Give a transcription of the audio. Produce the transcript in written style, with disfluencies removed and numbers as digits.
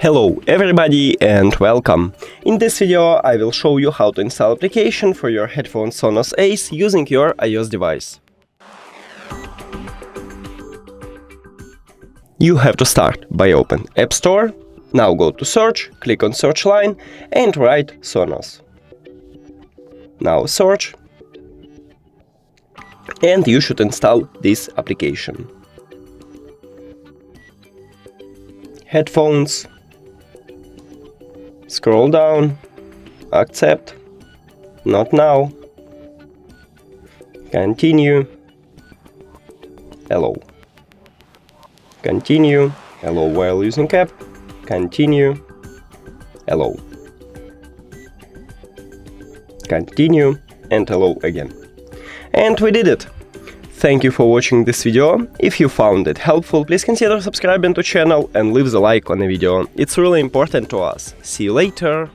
Hello everybody and welcome! In this video I will show you how to install application for your headphone SONOS Ace using your iOS device. You have to start by open App Store, now go to search, click on search line and write SONOS. Now search and you should install this application. Headphones. Scroll down, accept, not now, continue, allow, continue, allow while using app, continue, allow, continue, and allow again. And we did it! Thank you for watching this video. If you found it helpful, please consider subscribing to channel and leave the like on the video. It's really important to us. See you later!